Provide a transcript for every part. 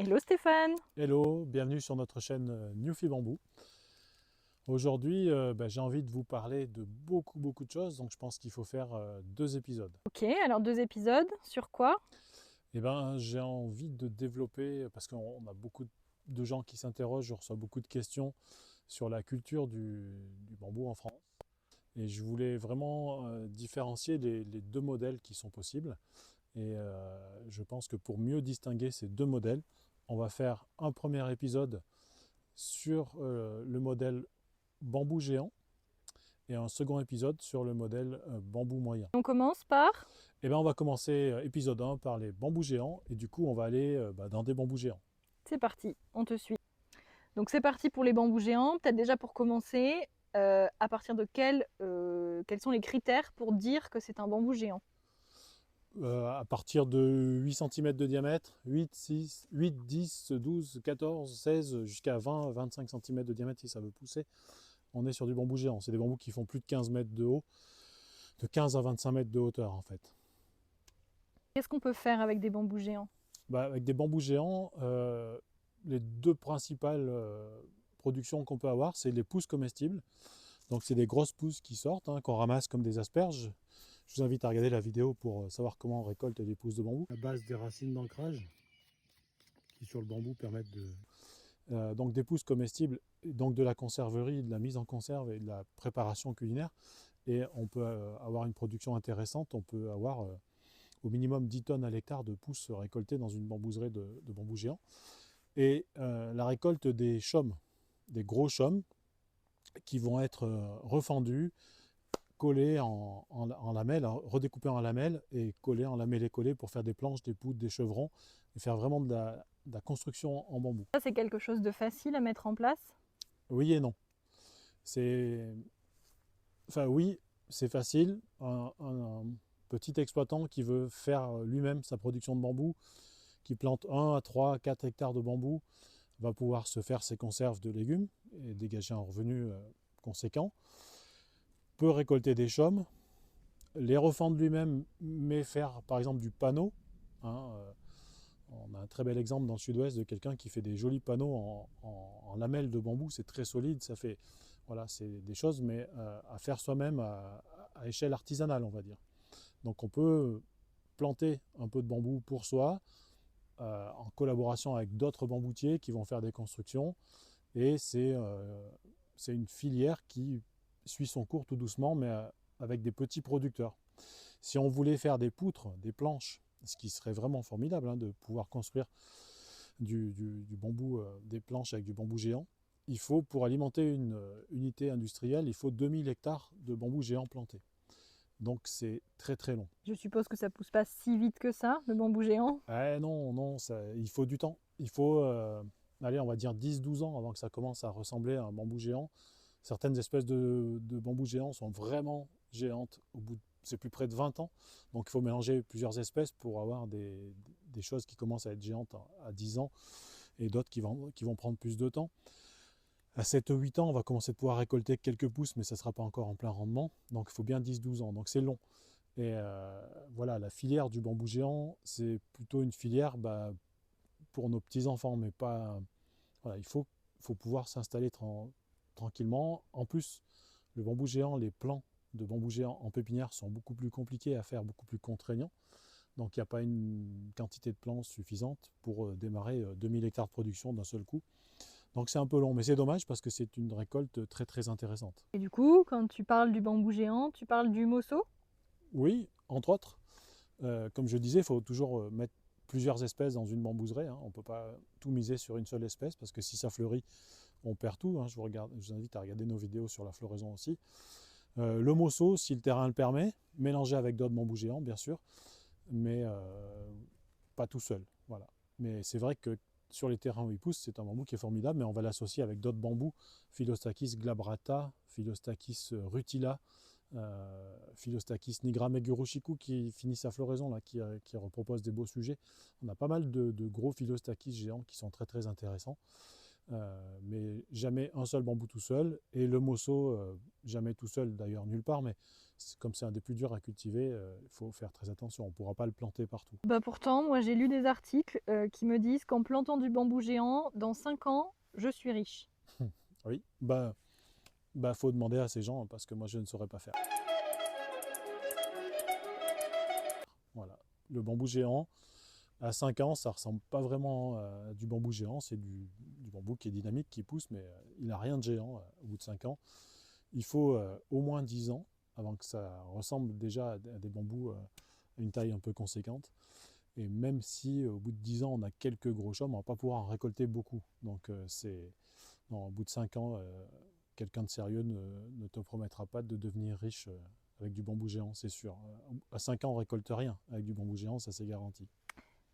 Hello Stéphane. Hello, bienvenue sur notre chaîne Newfie Bamboo. Aujourd'hui, j'ai envie de vous parler de beaucoup de choses, donc je pense qu'il faut faire 2 épisodes. Ok, alors 2 épisodes, sur quoi? J'ai envie de développer, parce qu'on a beaucoup de gens qui s'interrogent, je reçois beaucoup de questions sur la culture du bambou en France. Et je voulais vraiment différencier les deux modèles qui sont possibles. Et je pense que pour mieux distinguer ces deux modèles, on va faire un premier épisode sur le modèle bambou géant et un second épisode sur le modèle bambou moyen. On commence par... On va commencer épisode 1 par les bambous géants et du coup on va aller dans des bambous géants. C'est parti, on te suit. Donc c'est parti pour les bambous géants. Peut-être déjà pour commencer, à partir de quels sont les critères pour dire que c'est un bambou géant? À partir de 8 cm de diamètre, 8, 6, 8, 10, 12, 14, 16 jusqu'à 20, 25 cm de diamètre si ça veut pousser, on est sur du bambou géant. C'est des bambous qui font plus de 15 mètres de haut, de 15 à 25 mètres de hauteur en fait. Qu'est-ce qu'on peut faire avec des bambous géants? Avec des bambous géants, les deux principales productions qu'on peut avoir, c'est les pousses comestibles. Donc c'est des grosses pousses qui sortent, qu'on ramasse comme des asperges. Je vous invite à regarder la vidéo pour savoir comment on récolte des pousses de bambou. À base des racines d'ancrage qui sur le bambou permettent de... donc des pousses comestibles, donc de la conserverie, de la mise en conserve et de la préparation culinaire. Et on peut avoir une production intéressante, on peut avoir au minimum 10 tonnes à l'hectare de pousses récoltées dans une bambouserie de bambou géant. Et la récolte des chaumes, des gros chaumes, qui vont être refendus, collés en lamelles, redécoupés en lamelles et collés en lamellés-collés pour faire des planches, des poutres, des chevrons et faire vraiment de la construction en bambou. Ça, c'est quelque chose de facile à mettre en place? Oui et non. C'est... Enfin oui, c'est facile. Un petit exploitant qui veut faire lui-même sa production de bambou, qui plante 1 à 3, 4 hectares de bambou, va pouvoir se faire ses conserves de légumes et dégager un revenu conséquent. Peut récolter des chaumes, les refendre lui-même, mais faire par exemple du panneau. On a un très bel exemple dans le sud-ouest de quelqu'un qui fait des jolis panneaux en lamelles de bambou. C'est très solide, ça fait... Voilà, c'est des choses, mais à faire soi-même à échelle artisanale, on va dire. Donc on peut planter un peu de bambou pour soi, en collaboration avec d'autres bamboutiers qui vont faire des constructions. Et c'est une filière qui suit son cours tout doucement, mais avec des petits producteurs. Si on voulait faire des poutres, des planches, ce qui serait vraiment formidable, de pouvoir construire du bambou, des planches avec du bambou géant, il faut, pour alimenter une unité industrielle, il faut 2000 hectares de bambou géant plantés. Donc c'est très long. Je suppose que ça pousse pas si vite que ça, le bambou géant. Non, il faut du temps. Il faut, allez, on va dire 10-12 ans avant que ça commence à ressembler à un bambou géant. Certaines espèces de bambous géants sont vraiment géantes c'est plus près de 20 ans. Donc il faut mélanger plusieurs espèces pour avoir des choses qui commencent à être géantes à 10 ans et d'autres qui vont prendre plus de temps. À 7-8 ans, on va commencer à pouvoir récolter quelques pousses, mais ça ne sera pas encore en plein rendement. Donc il faut bien 10-12 ans. Donc c'est long. Et voilà, la filière du bambou géant, c'est plutôt une filière pour nos petits-enfants, mais pas... Voilà, il faut pouvoir s'installer tranquillement. En plus, le bambou géant, les plants de bambou géant en pépinière sont beaucoup plus compliqués à faire, beaucoup plus contraignants. Donc il n'y a pas une quantité de plants suffisante pour démarrer 2000 hectares de production d'un seul coup. Donc c'est un peu long, mais c'est dommage parce que c'est une récolte très intéressante. Et du coup, quand tu parles du bambou géant, tu parles du mosso? Oui, entre autres, comme je disais, il faut toujours mettre plusieurs espèces dans une bambouserie. On ne peut pas tout miser sur une seule espèce parce que si ça fleurit, on perd tout. Je vous invite à regarder nos vidéos sur la floraison aussi. Le mosso, si le terrain le permet, mélangé avec d'autres bambous géants, bien sûr, mais pas tout seul. Voilà. Mais c'est vrai que sur les terrains où il pousse, c'est un bambou qui est formidable, mais on va l'associer avec d'autres bambous, Philostachys glabrata, Philostachys rutila, Philostachys nigra megurushiku qui finit sa floraison, là, qui repropose des beaux sujets. On a pas mal de gros Philostachys géants qui sont très intéressants. mais jamais un seul bambou tout seul. Et le mosso, jamais tout seul d'ailleurs nulle part, mais comme c'est un des plus durs à cultiver, il faut faire très attention, on ne pourra pas le planter partout. Bah pourtant, moi j'ai lu des articles qui me disent qu'en plantant du bambou géant, dans 5 ans, je suis riche. Oui, faut demander à ces gens, parce que moi je ne saurais pas faire. Voilà, le bambou géant, à 5 ans, ça ressemble pas vraiment à du bambou géant, c'est du bambou qui est dynamique, qui pousse, mais il n'a rien de géant au bout de 5 ans. Il faut au moins 10 ans avant que ça ressemble déjà à des bambous à une taille un peu conséquente. Et même si au bout de 10 ans, on a quelques gros chaumes, on ne va pas pouvoir en récolter beaucoup. Donc non, au bout de 5 ans, quelqu'un de sérieux ne te promettra pas de devenir riche avec du bambou géant, c'est sûr. À 5 ans, on ne récolte rien avec du bambou géant, ça c'est garanti.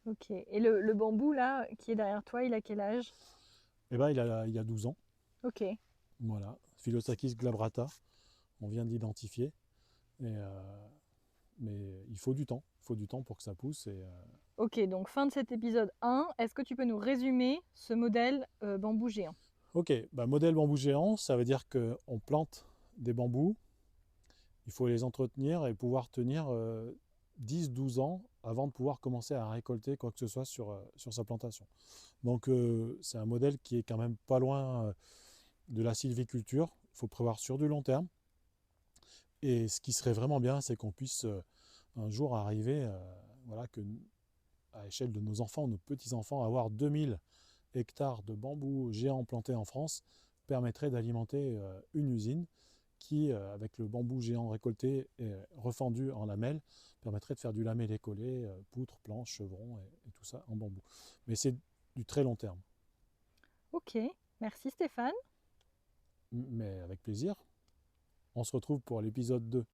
Ok. Et le bambou là, qui est derrière toi, il a quel âge? Et ben, il a 12 ans. Ok. Voilà. Philosakis glabrata, on vient d'identifier. Mais il faut du temps. Il faut du temps pour que ça pousse. Ok, donc fin de cet épisode 1. Est-ce que tu peux nous résumer ce modèle bambou géant? Ok, modèle bambou géant, ça veut dire qu'on plante des bambous, il faut les entretenir et pouvoir tenir 10-12 ans avant de pouvoir commencer à récolter quoi que ce soit sur sa plantation. Donc c'est un modèle qui est quand même pas loin de la sylviculture. Il faut prévoir sur du long terme. Et ce qui serait vraiment bien, c'est qu'on puisse un jour arriver, voilà, à l'échelle de nos enfants, nos petits-enfants, avoir 2000 hectares de bambous géants plantés en France permettrait d'alimenter une usine qui, avec le bambou géant récolté et refendu en lamelles, permettrait de faire du lamellé collé, poutres, planches, chevrons et tout ça en bambou. Mais c'est du très long terme. Ok, merci Stéphane. Mais avec plaisir. On se retrouve pour l'épisode 2.